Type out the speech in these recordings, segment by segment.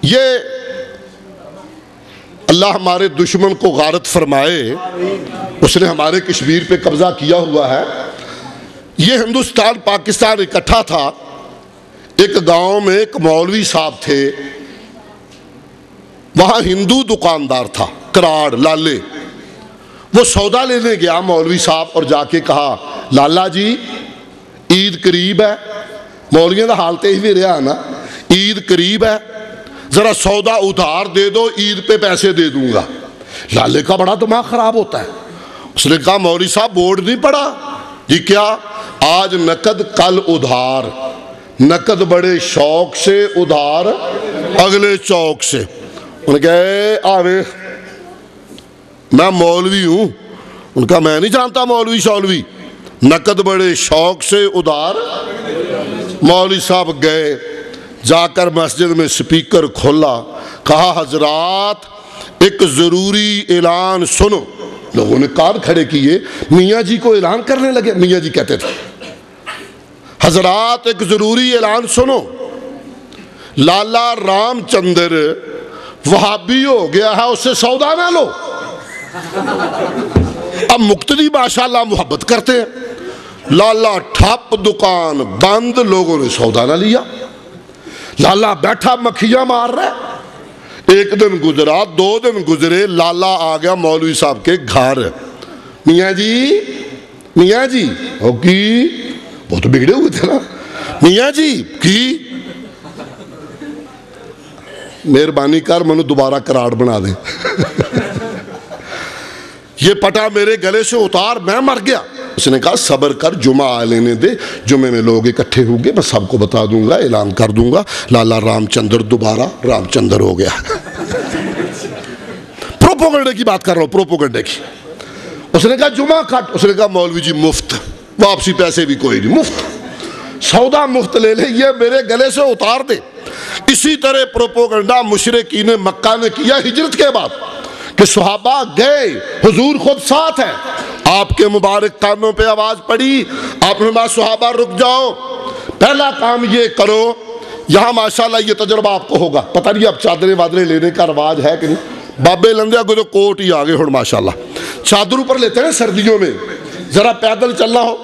یہ اللہ ہمارے دشمن کو غارت فرمائے، اس نے ہمارے کشمیر پہ قبضہ کیا ہوا ہے۔ یہ ہندوستان پاکستان اکٹھا تھا، ایک گاؤں میں ایک مولوی صاحب تھے، وہاں ہندو دکاندار تھا کراڑ لالے، وہ سودا لینے گیا مولوی صاحب اور جا کے کہا لالا جی عید قریب ہے، مولویوں کا حال تے ہی رہا نا، عید قریب ہے، ذرا سودا ادھار دے دو، عید پہ پیسے دے دوں گا۔ لالے کا بڑا دماغ خراب ہوتا ہے، اس نے کہا مولوی صاحب بورڈ نہیں پڑا؟ جی کیا؟ آج نقد کل ادھار، نقد بڑے شوق سے، ادھار اگلے چوک سے۔ انہوں نے کہا آوے میں مولوی ہوں۔ ان کا میں نہیں جانتا مولوی شولوی، نقد بڑے شوق سے، ادھار۔ مولوی صاحب گئے، جا کر مسجد میں سپیکر کھولا، کہا حضرات ایک ضروری اعلان سنو۔ لوگوں نے کان کھڑے کیے، میاں جی کو اعلان کرنے لگے، میاں جی کہتے تھے حضرات ایک ضروری اعلان سنو، لالا رام چندر وہابی ہو گیا ہے، اس سے سودا نہ لو۔ اب مقتدی ماشاءاللہ محبت کرتے ہیں، لالا ٹھپ، دکان بند، لوگوں نے سودا نہ لیا۔ لالا بیٹھا مکھیاں مار رہا ہے۔ ایک دن گزرا، 2 دن گزرے، لالا آ گیا مولوی صاحب کے گھر۔ میاں جی، میاں جی ہو کی، وہ تو بگڑے ہوئے تھے نا، میاں جی کی مہربانی کر منو دوبارہ کراڑ بنا دیں، یہ پٹا میرے گلے سے اتار، میں مر گیا۔ اس نے کہا صبر کر، جمعہ آ لینے دے، جمعے میں لوگ اکٹھے ہوں گے، میں سب کو بتا دوں گا، اعلان کر دوں گا لالا رام چندر دوبارہ رام چندر ہو گیا۔ پروپوگنڈے کی بات کر رہا ہوں، پروپوگنڈے کی۔ اس نے کہا جمعہ کٹ، اس نے کہا مولوی جی مفت، واپسی پیسے بھی کوئی نہیں، مفت، سودا مفت لے لے، یہ میرے گلے سے اتار دے۔ اسی طرح پروپوگنڈا مشرکین مکہ نے کیا ہجرت کے بعد، کہ صحابہ گئے، حضور خود ساتھ ہے، آپ کے مبارک کانوں پہ آواز پڑی، آپ نے کہا صحابہ رک جاؤ، پہلا کام یہ کرو، یہاں ماشاءاللہ یہ تجربہ آپ کو ہوگا، پتہ نہیں اب چادریں وادریں لینے کا رواج ہے کہ نہیں، بابے لندیا کو تو کوٹ ہی آگے ہو ماشاءاللہ، چادر اوپر لیتے ہیں سردیوں میں، ذرا پیدل چلنا ہو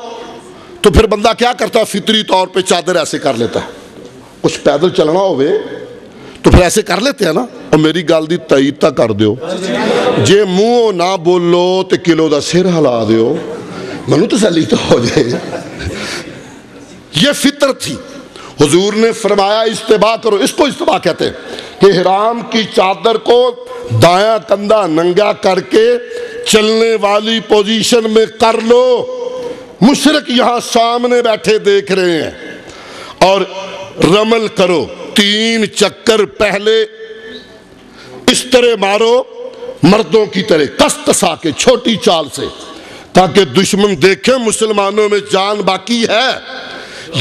تو پھر بندہ کیا کرتا ہے، فطری طور پہ چادر ایسے کر لیتا ہے، کچھ پیدل چلنا ہوئے تو پھر ایسے کر لیتے ہیں نا۔ اور میری گل دی تائید تا کر دیو، جے منہ نہ بولو تے کلو دا سر ہلا دیو، منو تسلی تو ہو جائے۔ یہ فطرت تھی، حضور نے فرمایا استباح کرو، اس کو استباح کہتے ہیں کہ احرام کی چادر کو دایاں کندھا ننگا کر کے چلنے والی پوزیشن میں کر لو۔ مشرک یہاں سامنے بیٹھے دیکھ رہے ہیں، اور رمل کرو، 3 چکر پہلے اس طرح مارو مردوں کی طرح، کس کسا کے، چھوٹی چال سے، تاکہ دشمن دیکھیں مسلمانوں میں جان باقی ہے۔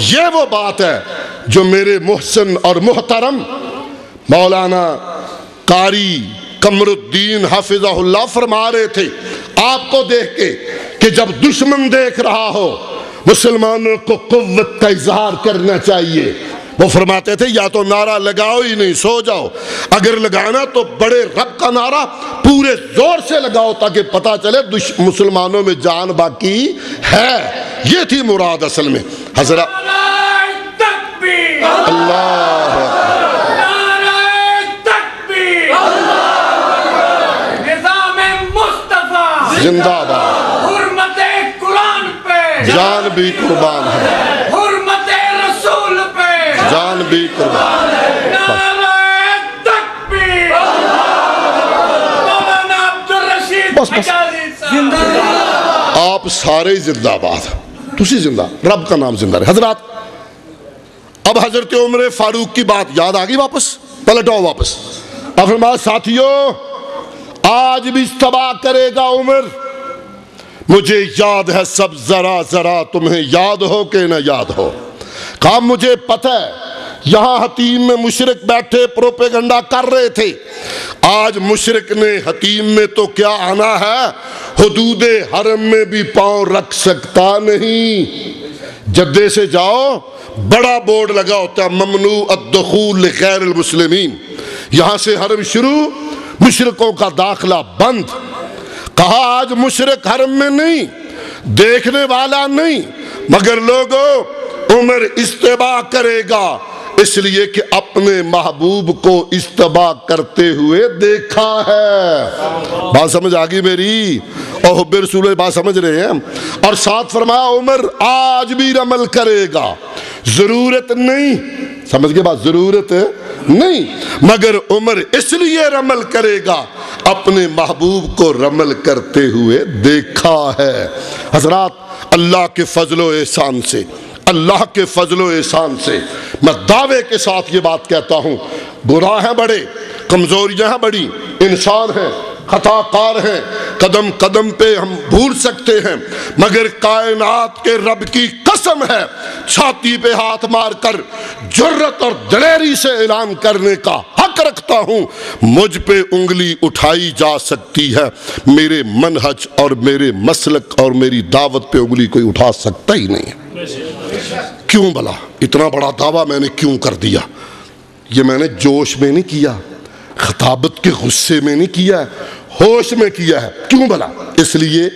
یہ وہ بات ہے جو میرے محسن اور محترم مولانا قاری قمر الدین حافظہ اللہ فرما رہے تھے، آپ کو دیکھ کے کہ جب دشمن دیکھ رہا ہو مسلمانوں کو قوت کا اظہار کرنا چاہیے۔ وہ فرماتے تھے یا تو نعرہ لگاؤ ہی نہیں، سو جاؤ، اگر لگانا تو بڑے رب کا نعرہ پورے زور سے لگاؤ تاکہ پتا چلے مسلمانوں میں جان باقی ہے۔ یہ تھی مراد اصل میں حضرت اللہ زندہ باد، حرمت قرآن پہ جان بھی قربان ہے، حرمت رسول پہ جان بھی قربان ہے۔ نعرہ تکبیر، مولانا عبدالرشید بس حجازی صاحب، آپ سارے زندہ باد، تسی زندہ، رب کا نام زندہ رہے۔ حضرات اب حضرت عمر فاروق کی بات یاد آگئی، واپس پلٹو واپس۔ اب فرمایا ساتھیو آج بھی استباح کرے گا عمر، مجھے یاد ہے سب، ذرا ذرا تمہیں یاد ہو کہ نہ یاد ہو۔ کہا مجھے پتہ ہے یہاں حتیم میں مشرک بیٹھے پروپیگنڈا کر رہے تھے، آج مشرک نے حتیم میں تو کیا آنا ہے، حدود حرم میں بھی پاؤں رکھ سکتا نہیں۔ جدے سے جاؤ، بڑا بورڈ لگا ہوتا ہے ممنوع الدخول لغیر المسلمین، یہاں سے حرم شروع، مشرکوں کا داخلہ بند. کہا آج مشرک حرم میں نہیں، دیکھنے والا نہیں، مگر لوگوں عمر اجتباع کرے گا، اس لیے کہ اپنے محبوب کو اجتباع کرتے ہوئے دیکھا ہے. بات سمجھ آگئی میری؟ اور حب رسول بات سمجھ رہے ہیں؟ اور ساتھ فرمایا عمر آج بھی رمل کرے گا، ضرورت نہیں، سمجھ گئے بات؟ ضرورت نہیں، مگر عمر اس لیے رمل کرے گا اپنے محبوب کو رمل کرتے ہوئے دیکھا ہے. حضرات اللہ کے فضل و احسان سے، اللہ کے فضل و احسان سے میں دعوے کے ساتھ یہ بات کہتا ہوں، گناہ ہیں بڑے، کمزوریاں ہیں بڑی، انسان ہیں، خطا کار ہیں، قدم قدم پہ ہم بھول سکتے ہیں، مگر کائنات کے رب کی قسم ہے چھاتی پہ ہاتھ مار کر جرت اور دلیری سے اعلان کرنے کا حق رکھتا ہوں، مجھ پہ انگلی اٹھائی جا سکتی ہے، میرے منہج اور میرے مسلک اور میری دعوت پہ انگلی کوئی اٹھا سکتا ہی نہیں. کیوں بلا اتنا بڑا دعویٰ میں نے کیوں کر دیا؟ یہ میں نے جوش میں نہیں کیا، خطابت کے غصے میں نہیں کیا، ہوش میں کیا ہے. کیوں بلا؟ اس لیے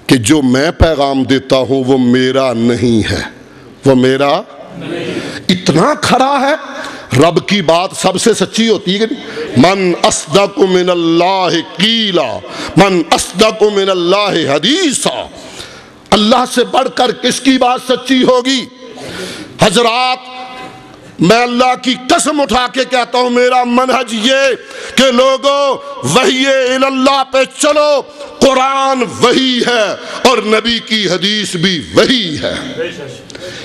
کہ جو میں پیغام دیتا ہوں وہ میرا نہیں ہے، وہ میرا اتنا کھڑا ہے. رب کی بات سب سے سچی ہوتی ہے کہ من اصدق من اللہ قیلا من اصدق من اللہ حدیثا. اللہ سے بڑھ کر کس کی بات سچی ہوگی؟ حضرات میں اللہ کی قسم اٹھا کے کہتا ہوں، میرا منہج یہ کہ لوگوں وحی اللہ پہ چلو، قرآن وحی ہے اور نبی کی حدیث بھی وحی ہے.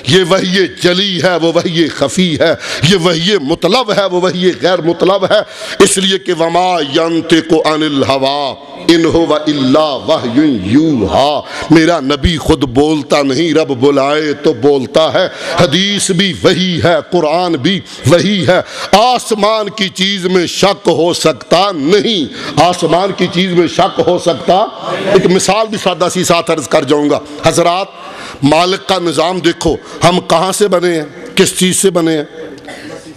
یہ وحی جلی ہے، وہ وحی خفی ہے، یہ وحی مطلب ہے، وہ وحی غیر مطلب ہے. اس لیے کہ وما ینطق عن الہوی ان هو الا وحی یوحی، میرا نبی خود بولتا نہیں، رب بلائے تو بولتا ہے. حدیث بھی وحی ہے، قرآن بھی وحی ہے. آسمان کی چیز میں شک ہو سکتا نہیں، آسمان کی چیز میں شک ہو سکتا. ایک مثال بھی سادہ سی ساتھ عرض کر جاؤں گا. حضرات مالک کا نظام دیکھو، ہم کہاں سے بنے ہیں، کس چیز سے بنے ہیں؟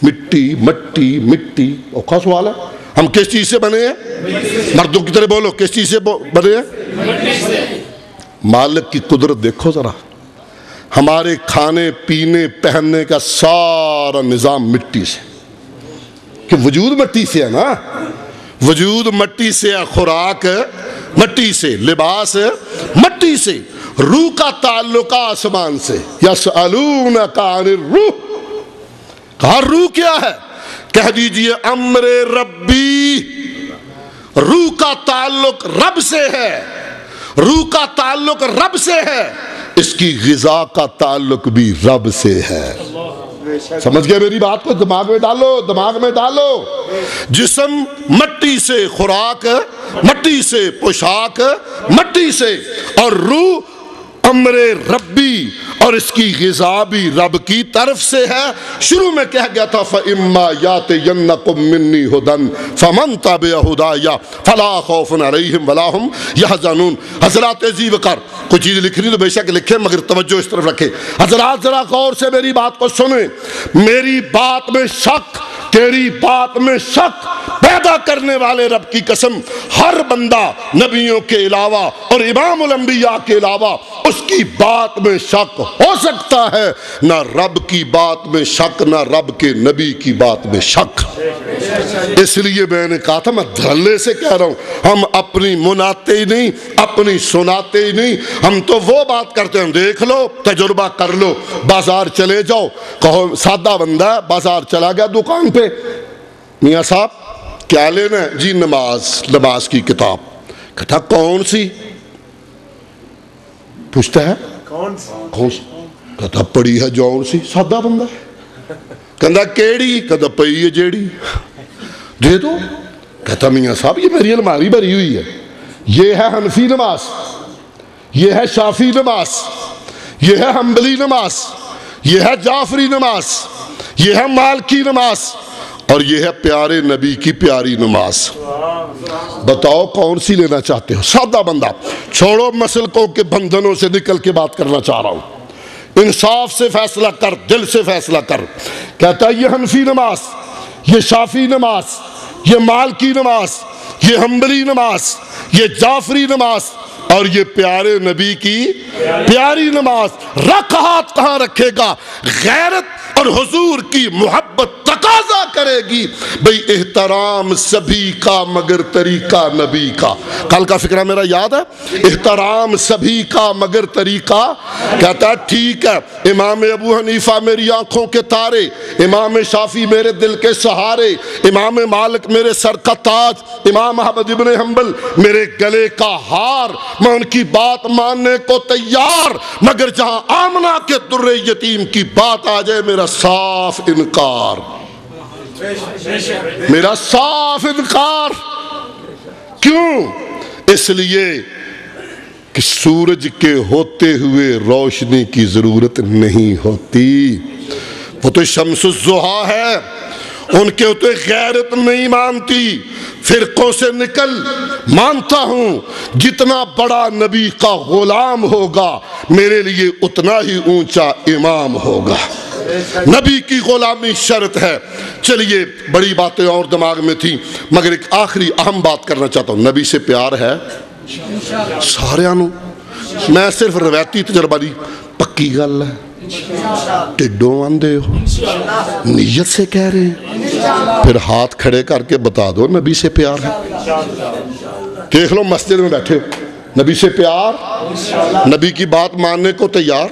مٹی مٹی مٹی. اوکھا سوال ہے، ہم کس چیز سے بنے ہیں؟ مردوں کی طرح بولو، کس چیز سے بنے ہیں؟ مالک کی قدرت دیکھو ذرا، ہمارے کھانے پینے پہننے کا سارا نظام مٹی سے، کہ وجود مٹی سے ہے نا، وجود مٹی سے ہے، خوراک مٹی سے، لباس مٹی سے، روح کا تعلق آسمان سے. یسألونک عن الروح، کہا روح کیا ہے؟ کہہ دیجئے امر ربی. روح کا تعلق رب سے ہے، روح کا تعلق رب سے ہے، اس کی غذا کا تعلق بھی رب سے ہے. سمجھ گئے میری بات کو؟ دماغ میں ڈالو، دماغ میں ڈالو. جسم مٹی سے، خوراک مٹی سے، پوشاک مٹی سے، اور روح امر ربی، اور اس کی غذا بھی رب کی طرف سے ہے. شروع میں کہہ گیا تھا فَإِمَّا يَأْتِيَنَّكُم مِّنِّي هُدًى فَمَن تَبِعَ هُدَايَ فَلَا خَوْفٌ عَلَيْهِمْ وَلَا هُمْ يَحْزَنُونَ. حضرات عزیز وقار، کوئی چیز لکھنی تو بے شک لکھیں، مگر توجہ اس طرف رکھیں. حضرات ذرا غور سے میری بات کو سنیں. میری بات میں شک، تیری بات میں شک پیدا کرنے والے رب کی قسم، ہر بندہ نبیوں کے علاوہ اور امام الانبیاء کے علاوہ اس کی بات میں شک ہو سکتا ہے. نہ رب کی بات میں شک، نہ رب کے نبی کی بات میں شک. اس لیے میں نے کہا تھا، میں دھڑلے سے کہہ رہا ہوں، ہم اپنی مناتے ہی نہیں، اپنی سناتے ہی نہیں، ہم تو وہ بات کرتے ہیں. دیکھ لو، تجربہ کر لو. بازار چلے جاؤ، کہو سادہ بندہ بازار چلا گیا دکان پہ، میاں صاحب کیا لینا ہے؟ جی نماز کی کتاب. کہتا کون سی؟ پوچھتا ہے کون سی؟ کہتا پڑی ہے جون سی. سادہ بندہ کہتا کیڑی؟ کہتا پئی ہے جیڑی. دے دو. کہتا میاں صاحب یہ میری الماری بھری ہوئی ہے، یہ ہے حنفی نماز، یہ ہے شافی نماز، یہ ہے حنبلی نماز، یہ ہے جعفری نماز، یہ ہے مالکی نماز، اور یہ ہے پیارے نبی کی پیاری نماز. بتاؤ کون سی لینا چاہتے ہو؟ سادہ بندہ. چھوڑو مسلکوں کے بندھنوں سے نکل کے بات کرنا چاہ رہا ہوں. انصاف سے فیصلہ کر، دل سے فیصلہ کر. کہتا ہے یہ حنفی نماز، یہ شافی نماز، یہ مالکی نماز، یہ حنبلی نماز، یہ جعفری نماز اور یہ پیارے نبی کی پیاری نماز رکعات کہاں رکھے گا؟ غیرت اور حضور کی محبت تقاضا کرے گی بھئی احترام سبھی کا مگر طریقہ نبی کا۔ کل کا فکرہ میرا یاد ہے، احترام سبھی کا مگر طریقہ، کہتا ہے ٹھیک ہے امام ابو حنیفہ میری آنکھوں کے تارے، امام شافعی میرے دل کے سہارے، امام مالک میرے سر کا تاج، امام احمد ابن حنبل میرے گلے کا ہار، میں ان کی بات ماننے کو تیار، مگر جہاں آمنہ کے در یتیم کی بات آ جائے میرا صاف انکار، میرا صاف انکار۔ کیوں؟ اس لیے کہ سورج کے ہوتے ہوئے روشنی کی ضرورت نہیں ہوتی، وہ تو شمس الضحیٰ ہے، ان کے ہوتے غیرت نہیں مانتی، فرقوں سے نکل، مانتا ہوں جتنا بڑا نبی کا غلام ہوگا میرے لیے اتنا ہی اونچا امام ہوگا۔ نبی کی غلامی شرط ہے۔ چلیے بڑی باتیں اور دماغ میں تھی مگر ایک آخری اہم بات کرنا چاہتا ہوں۔ نبی سے پیار ہے سارے آنو، میں صرف روایتی تجربہ دی، پکی گل ہے، ٹڈوں آندے ہو، نیت سے کہہ رہے ہیں، پھر ہاتھ کھڑے کر کے بتا دو نبی سے پیار ہے۔ دیکھ لو مسجد میں بیٹھے ہو، نبی سے پیار، نبی کی بات ماننے کو تیار،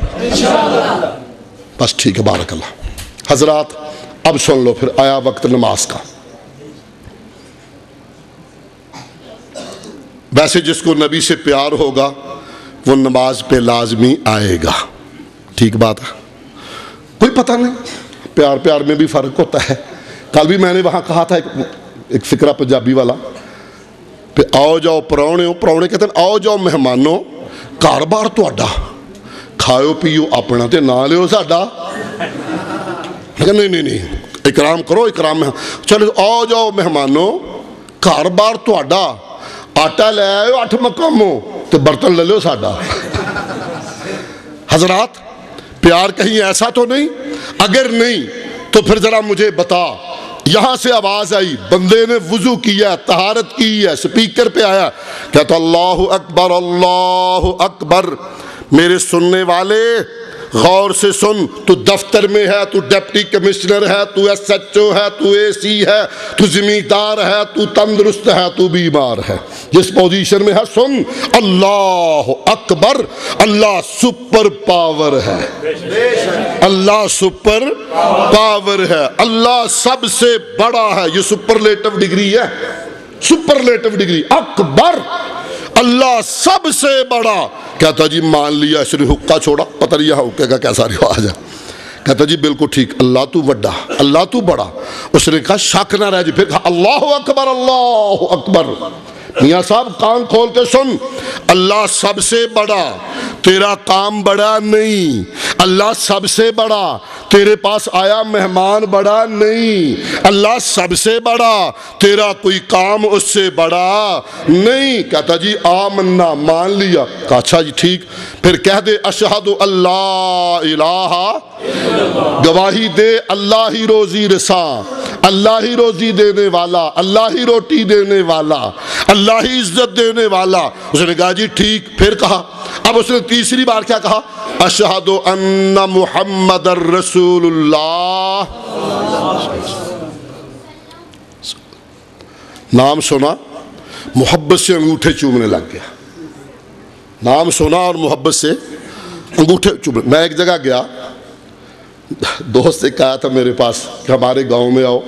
بس ٹھیک ہے، بارک اللہ۔ حضرات اب سن لو، پھر آیا وقت نماز کا۔ ویسے جس کو نبی سے پیار ہوگا وہ نماز پہ لازمی آئے گا، ٹھیک بات ہے، کوئی پتہ نہیں، پیار پیار میں بھی فرق ہوتا ہے۔ کل بھی میں نے وہاں کہا تھا ایک فکرہ پنجابی والا، پہ آؤ جاؤ پراؤنے ہو، پراؤنے کہتے ہیں آؤ جاؤ مہمانوں، کار بار تہاڈا، کھاؤ پیو اپنا تے نہ لیو ساڈا۔ نہیں اکرام کرو، اکرام میں چلو آؤ جاؤ مہمانوں، کار بار تہاڈا، آٹا لے آئے 8 مقاموں تو برتن لے لو ساڈا۔ حضرات پیار کہیں ایسا تو نہیں؟ اگر نہیں تو پھر ذرا مجھے بتا۔ یہاں سے آواز آئی، بندے نے وضو کیا، طہارت کی ہے، سپیکر پہ آیا، کہتا اللہ اکبر اللہ اکبر۔ میرے سننے والے غور سے سن، تو دفتر میں ہے، تو ڈپٹی کمشنر ہے، تو ایس ایچ او ہے، تو اے سی ہے، تو زمیندار ہے، تو تندرست ہے، تو بیمار ہے، جس پوزیشن میں ہے سن، اللہ اکبر۔ اللہ سپر پاور ہے، اللہ سپر پاور ہے، اللہ سب سے بڑا ہے۔ یہ سپرلیٹو ڈگری ہے، سپرلیٹو ڈگری، اکبر، اللہ سب سے بڑا۔ کہتا جی مان لیا، صرف حقہ چھوڑا، پتہ نہیں یہاں حقے کا کیسا رواج ہے۔ کہتا جی بالکل ٹھیک، اللہ تو بڑا، اللہ تو بڑا۔ اس نے کہا شک نہ رہ جی، پھر کہا اللہ اکبر اللہ اکبر۔ میاں صاحب کان کھول کے سن، اللہ سب سے بڑا، تیرا کام بڑا نہیں، اللہ سب سے بڑا، تیرے پاس آیا مہمان بڑا نہیں، اللہ سب سے بڑا، تیرا کوئی کام اس سے بڑا نہیں۔ کہتا جی آمنا، مان لیا۔ کہا اچھا جی ٹھیک، پھر کہہ دے اشہد اللہ الہ، گواہی دے اللہ ہی روزی رساں، اللہ ہی روزی دینے والا، اللہ ہی روٹی دینے والا، اللہ ہی عزت دینے والا۔ اس نے کہا جی ٹھیک، پھر کہا، اب اس نے تیسری بار کیا کہا؟ اشہد ان محمد رسول اللہ۔ نام سنا، محبت سے انگوٹھے چومنے لگ گیا، نام سنا اور محبت سے انگوٹھے چومنے۔ میں ایک جگہ گیا، دوست ایک آیا تھا میرے پاس کہ ہمارے گاؤں میں آؤ،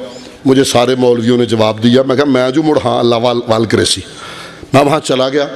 مجھے سارے مولویوں نے جواب دیا، میں کہا میں جو مڑ ہاں اللہ وال کریسی۔ میں وہاں چلا گیا،